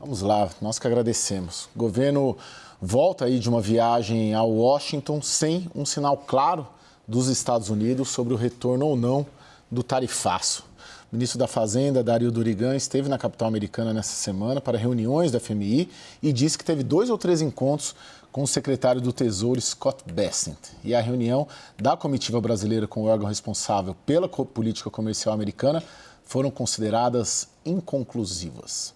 Vamos lá, nós que agradecemos. O governo volta aí de uma viagem a Washington sem um sinal claro dos Estados Unidos sobre o retorno ou não do tarifaço. O ministro da Fazenda, Dario Durigan, esteve na capital americana nessa semana para reuniões da FMI e disse que teve 2 ou 3 encontros com o secretário do Tesouro, Scott Bessent. E a reunião da comitiva brasileira com o órgão responsável pela política comercial americana foram consideradas inconclusivas.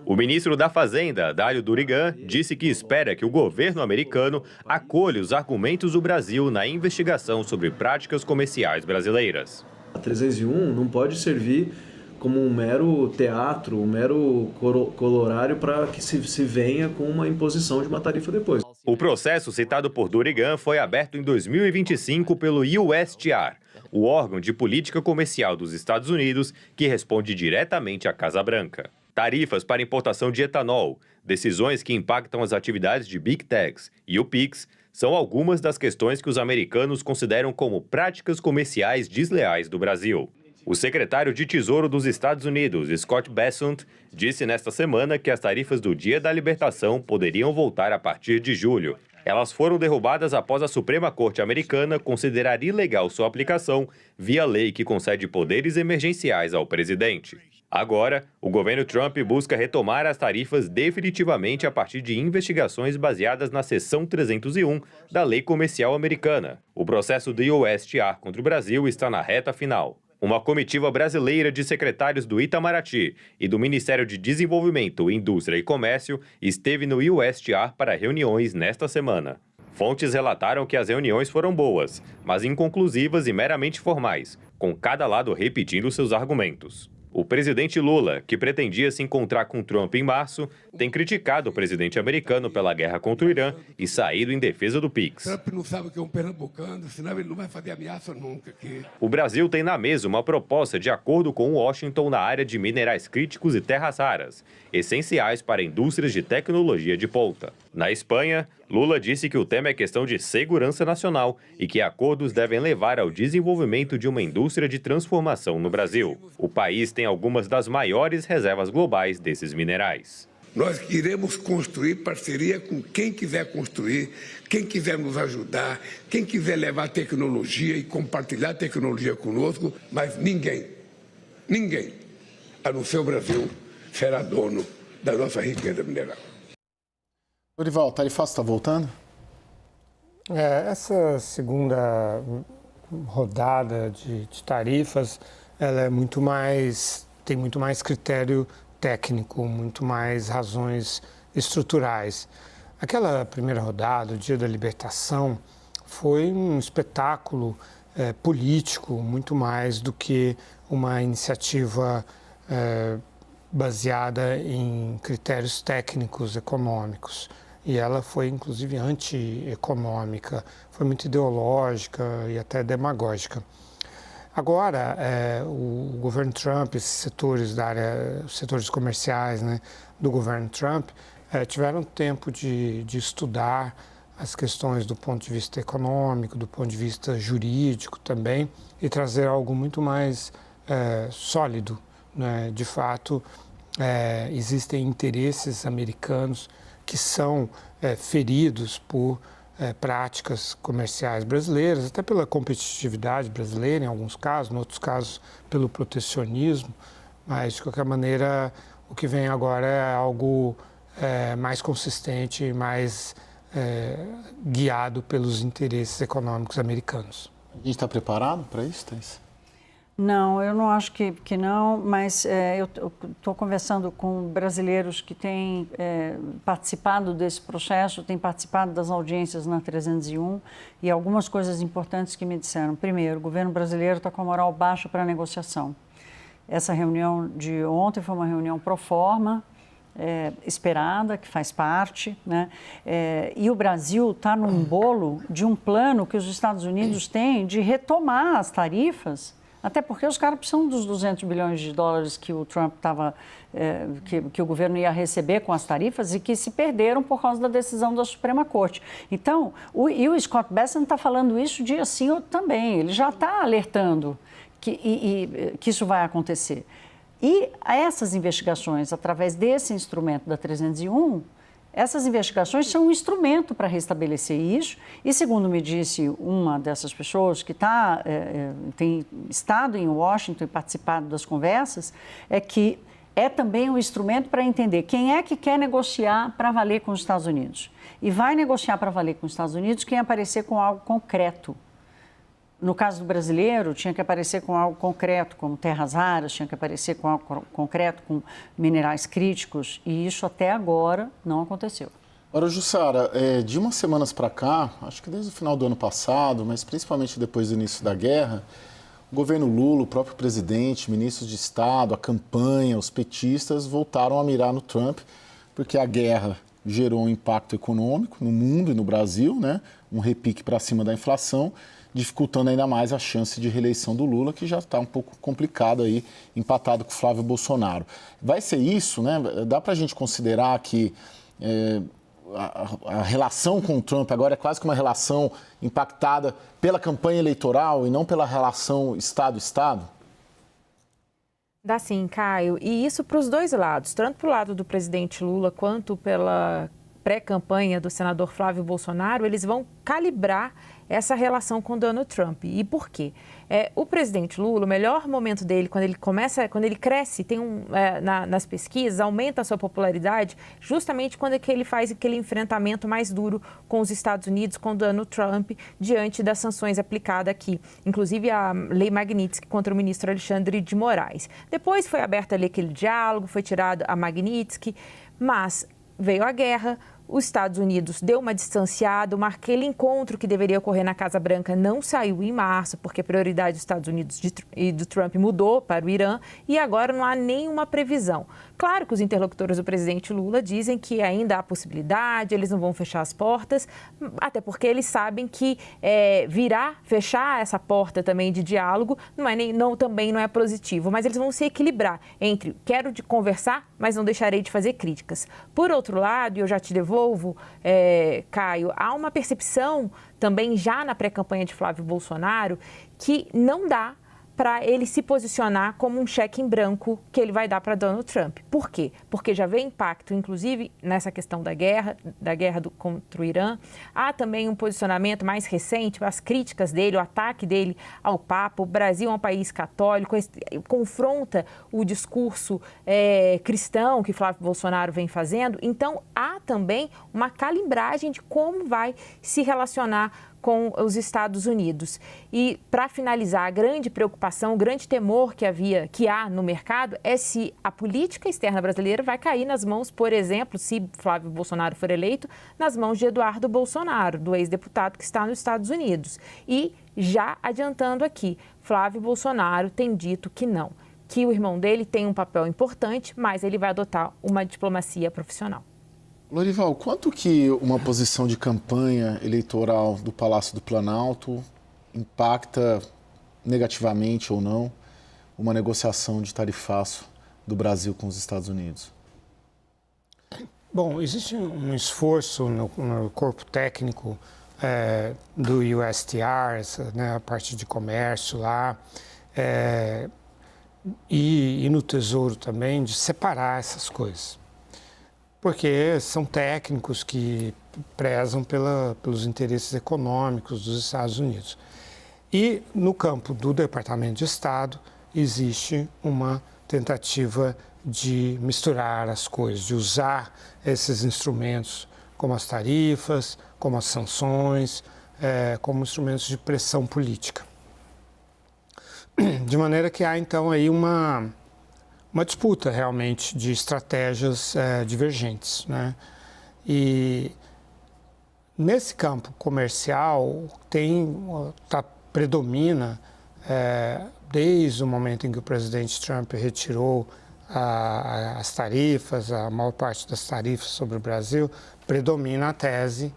O ministro da Fazenda, Dario Durigan, disse que espera que o governo americano acolha os argumentos do Brasil na investigação sobre práticas comerciais brasileiras. A 301 não pode servir como um mero teatro, um mero colorário para que se venha com uma imposição de uma tarifa depois. O processo citado por Durigan foi aberto em 2025 pelo USTR, o órgão de política comercial dos Estados Unidos que responde diretamente à Casa Branca. Tarifas para importação de etanol, decisões que impactam as atividades de Big Techs e o PIX, são algumas das questões que os americanos consideram como práticas comerciais desleais do Brasil. O secretário de Tesouro dos Estados Unidos, Scott Bessent, disse nesta semana que as tarifas do Dia da Libertação poderiam voltar a partir de julho. Elas foram derrubadas após a Suprema Corte americana considerar ilegal sua aplicação via lei que concede poderes emergenciais ao presidente. Agora, o governo Trump busca retomar as tarifas definitivamente a partir de investigações baseadas na seção 301 da Lei Comercial Americana. O processo do USTR contra o Brasil está na reta final. Uma comitiva brasileira de secretários do Itamaraty e do Ministério de Desenvolvimento, Indústria e Comércio esteve no USTR para reuniões nesta semana. Fontes relataram que as reuniões foram boas, mas inconclusivas e meramente formais, com cada lado repetindo seus argumentos. O presidente Lula, que pretendia se encontrar com Trump em março, tem criticado o presidente americano pela guerra contra o Irã e saído em defesa do PIX. Trump não sabe o que é um pernambucano, senão ele não vai fazer ameaça nunca aqui. O Brasil tem na mesa uma proposta de acordo com Washington na área de minerais críticos e terras raras, essenciais para indústrias de tecnologia de ponta. Na Espanha, Lula disse que o tema é questão de segurança nacional e que acordos devem levar ao desenvolvimento de uma indústria de transformação no Brasil. O país tem algumas das maiores reservas globais desses minerais. Nós iremos construir parceria com quem quiser construir, quem quiser nos ajudar, quem quiser levar tecnologia e compartilhar tecnologia conosco, mas ninguém, a não ser o Brasil, será dono da nossa riqueza mineral. Dorival, o tarifaço está voltando? Essa segunda rodada de tarifas, ela é tem muito mais critério técnico, muito mais razões estruturais. Aquela primeira rodada, o Dia da Libertação, foi um espetáculo político, muito mais do que uma iniciativa baseada em critérios técnicos, econômicos. E ela foi, inclusive, anti-econômica, foi muito ideológica e até demagógica. Agora, o governo Trump, esses setores da área, os setores comerciais, né, do governo Trump, tiveram tempo de estudar as questões do ponto de vista econômico, do ponto de vista jurídico também, e trazer algo muito mais sólido, né? De fato, existem interesses americanos que são feridos por práticas comerciais brasileiras, até pela competitividade brasileira em alguns casos, em outros casos pelo protecionismo, mas de qualquer maneira o que vem agora é algo mais consistente, mais guiado pelos interesses econômicos americanos. A gente está preparado para isso, Thais? Não, eu não acho que não, mas eu estou conversando com brasileiros que têm participado desse processo, têm participado das audiências na 301 e algumas coisas importantes que me disseram. Primeiro, o governo brasileiro está com a moral baixa para a negociação. Essa reunião de ontem foi uma reunião pro forma, esperada, que faz parte, né? E o Brasil está num bolo de um plano que os Estados Unidos têm de retomar as tarifas. Até porque os caras precisam dos 200 bilhões de dólares que o Trump estava, que o governo ia receber com as tarifas e que se perderam por causa da decisão da Suprema Corte. Então, o Scott Bessent está falando isso dia sim ou também. Ele já está alertando que isso vai acontecer. E essas investigações, através desse instrumento da 301, essas investigações são um instrumento para restabelecer isso. E, segundo me disse uma dessas pessoas que tem estado em Washington e participado das conversas, é que é também um instrumento para entender quem é que quer negociar para valer com os Estados Unidos. E vai negociar para valer com os Estados Unidos quem aparecer com algo concreto. No caso do brasileiro, tinha que aparecer com algo concreto, como terras raras, tinha que aparecer com algo concreto, com minerais críticos, e isso até agora não aconteceu. Ora, Jussara, de umas semanas para cá, acho que desde o final do ano passado, mas principalmente depois do início da guerra, o governo Lula, o próprio presidente, ministros de Estado, a campanha, os petistas voltaram a mirar no Trump, porque a guerra gerou um impacto econômico no mundo e no Brasil, né? Um repique para cima da inflação, dificultando ainda mais a chance de reeleição do Lula, que já está um pouco complicado aí, empatado com o Flávio Bolsonaro. Vai ser isso, né? Dá para a gente considerar que a relação com o Trump agora é quase que uma relação impactada pela campanha eleitoral e não pela relação Estado-Estado? Dá sim, Caio. E isso para os dois lados, tanto para o lado do presidente Lula quanto pela pré-campanha do senador Flávio Bolsonaro, eles vão calibrar essa relação com Donald Trump. E por quê? O presidente Lula, o melhor momento dele, quando ele cresce, nas pesquisas, aumenta a sua popularidade, justamente quando ele faz aquele enfrentamento mais duro com os Estados Unidos, com Donald Trump, diante das sanções aplicadas aqui. Inclusive a Lei Magnitsky contra o ministro Alexandre de Moraes. Depois foi aberto ali aquele diálogo, foi tirado a Magnitsky, mas veio a guerra. Os Estados Unidos deu uma distanciada, aquele encontro que deveria ocorrer na Casa Branca não saiu em março, porque a prioridade dos Estados Unidos e do Trump mudou para o Irã e agora não há nenhuma previsão. Claro que os interlocutores do presidente Lula dizem que ainda há possibilidade, eles não vão fechar as portas, até porque eles sabem que fechar essa porta também de diálogo também não é positivo, mas eles vão se equilibrar entre quero conversar, mas não deixarei de fazer críticas. Por outro lado, e eu já te devolvo, Caio, há uma percepção também já na pré-campanha de Flávio Bolsonaro que não dá para ele se posicionar como um cheque em branco que ele vai dar para Donald Trump. Por quê? Porque já vê impacto, inclusive, nessa questão da guerra contra o Irã. Há também um posicionamento mais recente, as críticas dele, o ataque dele ao Papa. O Brasil é um país católico, confronta o discurso cristão que Flávio Bolsonaro vem fazendo. Então, há também uma calibragem de como vai se relacionar com os Estados Unidos. E, para finalizar, a grande preocupação, o grande temor que há no mercado é se a política externa brasileira vai cair nas mãos, por exemplo, se Flávio Bolsonaro for eleito, nas mãos de Eduardo Bolsonaro, do ex-deputado que está nos Estados Unidos. E, já adiantando aqui, Flávio Bolsonaro tem dito que não, que o irmão dele tem um papel importante, mas ele vai adotar uma diplomacia profissional. Lorival, quanto que uma posição de campanha eleitoral do Palácio do Planalto impacta negativamente ou não uma negociação de tarifaço do Brasil com os Estados Unidos? Bom, existe um esforço no corpo técnico do USTR, né, a parte de comércio lá, e no Tesouro também, de separar essas coisas. Porque são técnicos que prezam pelos interesses econômicos dos Estados Unidos. E no campo do Departamento de Estado existe uma tentativa de misturar as coisas, de usar esses instrumentos como as tarifas, como as sanções, como instrumentos de pressão política. De maneira que há então aí uma disputa realmente de estratégias divergentes, né? E nesse campo comercial predomina, desde o momento em que o presidente Trump retirou as tarifas, a maior parte das tarifas sobre o Brasil, predomina a tese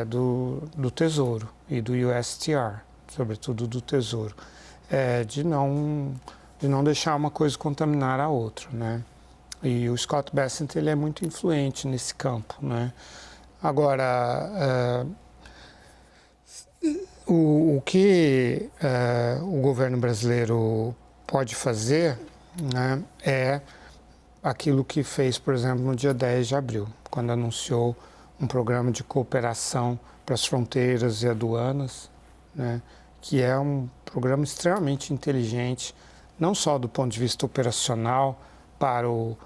do Tesouro e do USTR, sobretudo do Tesouro, de não deixar uma coisa contaminar a outra, né? E o Scott Bessent, ele é muito influente nesse campo, né? Agora, o que o governo brasileiro pode fazer né, é aquilo que fez, por exemplo, no dia 10 de abril, quando anunciou um programa de cooperação para as fronteiras e aduanas, né, que é um programa extremamente inteligente, não só do ponto de vista operacional para o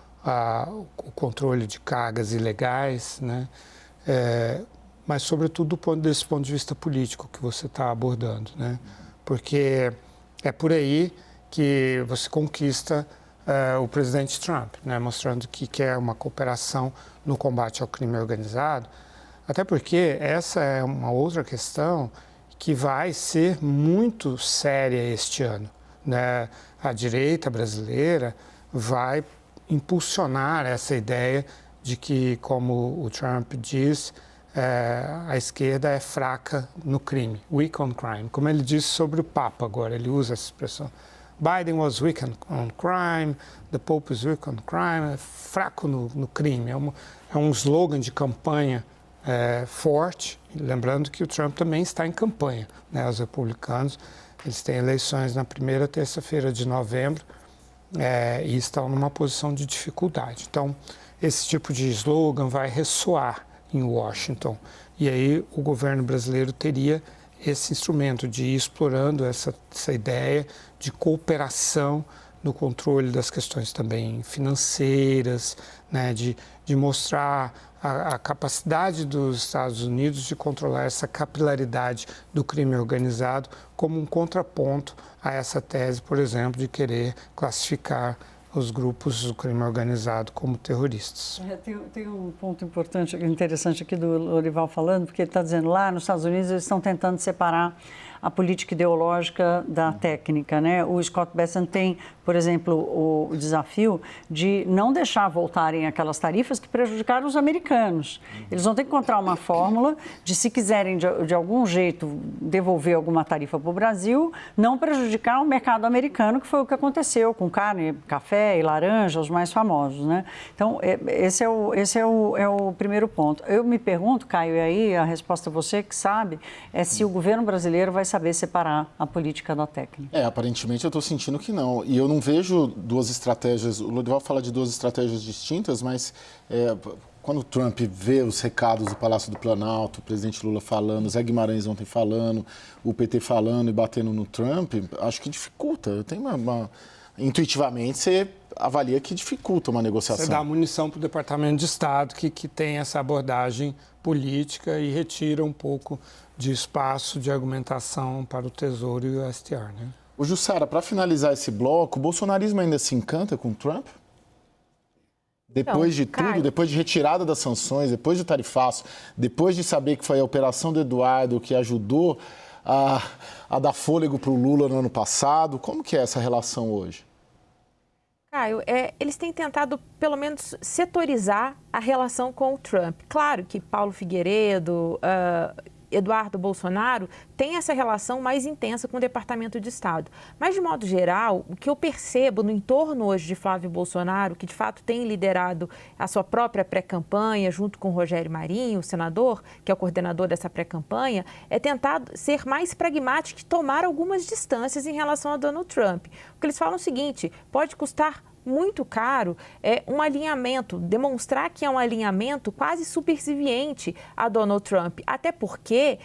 controle de cargas ilegais, né, mas sobretudo desse ponto de vista político que você está abordando, né, porque é por aí que você conquista o presidente Trump, né, mostrando que quer uma cooperação no combate ao crime organizado, até porque essa é uma outra questão que vai ser muito séria este ano, né? A direita brasileira vai impulsionar essa ideia de que, como o Trump diz, a esquerda é fraca no crime, weak on crime, como ele disse sobre o Papa agora, ele usa essa expressão. Biden was weak on crime, the Pope is weak on crime, é fraco no crime, é um slogan de campanha forte, lembrando que o Trump também está em campanha, né? Os republicanos, eles têm eleições na primeira terça-feira de novembro e estão numa posição de dificuldade. Então, esse tipo de slogan vai ressoar em Washington e aí o governo brasileiro teria esse instrumento de ir explorando essa ideia de cooperação no controle das questões também financeiras, né, de mostrar a capacidade dos Estados Unidos de controlar essa capilaridade do crime organizado como um contraponto a essa tese, por exemplo, de querer classificar os grupos do crime organizado como terroristas. Tem um ponto importante, interessante aqui do Lorival falando, porque ele está dizendo lá nos Estados Unidos eles estão tentando separar a política ideológica da técnica, né? O Scott Bessent tem, por exemplo, o desafio de não deixar voltarem aquelas tarifas que prejudicaram os americanos. Eles vão ter que encontrar uma fórmula de, se quiserem de algum jeito devolver alguma tarifa para o Brasil, não prejudicar o mercado americano, que foi o que aconteceu com carne, café e laranja, os mais famosos, né? Então, esse é o primeiro ponto. Eu me pergunto, Caio, e aí a resposta você que sabe, é se o governo brasileiro vai saber separar a política da técnica. Aparentemente eu estou sentindo que não. E eu não vejo duas estratégias, o Lorival fala de duas estratégias distintas, mas quando o Trump vê os recados do Palácio do Planalto, o presidente Lula falando, Zé Guimarães ontem falando, o PT falando e batendo no Trump, acho que dificulta. Tem intuitivamente você avalia que dificulta uma negociação. Você dá munição para o Departamento de Estado que tem essa abordagem política e retira um pouco de espaço de argumentação para o Tesouro e o STR, né? O Jussara, para finalizar esse bloco, o bolsonarismo ainda se encanta com o Trump? Depois de tudo, Caio, depois de retirada das sanções, depois do tarifaço, depois de saber que foi a operação do Eduardo que ajudou a dar fôlego para o Lula no ano passado, como que é essa relação hoje? Caio, eles têm tentado, pelo menos, setorizar a relação com o Trump. Claro que Paulo Figueiredo, Eduardo Bolsonaro tem essa relação mais intensa com o Departamento de Estado. Mas, de modo geral, o que eu percebo no entorno hoje de Flávio Bolsonaro, que de fato tem liderado a sua própria pré-campanha, junto com o Rogério Marinho, o senador, que é o coordenador dessa pré-campanha, é tentar ser mais pragmático e tomar algumas distâncias em relação a Donald Trump. Porque eles falam o seguinte: pode custar muito caro um alinhamento, demonstrar que é um alinhamento quase subserviente a Donald Trump, até porque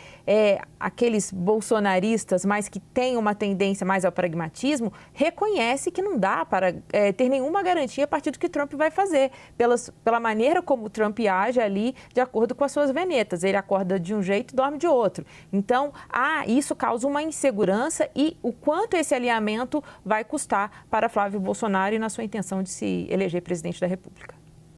aqueles bolsonaristas, mas que têm uma tendência mais ao pragmatismo, reconhece que não dá para ter nenhuma garantia a partir do que Trump vai fazer, pela maneira como o Trump age ali, de acordo com as suas venetas. Ele acorda de um jeito e dorme de outro. Então, isso causa uma insegurança e o quanto esse alinhamento vai custar para Flávio Bolsonaro e na sua intenção de se eleger presidente da República.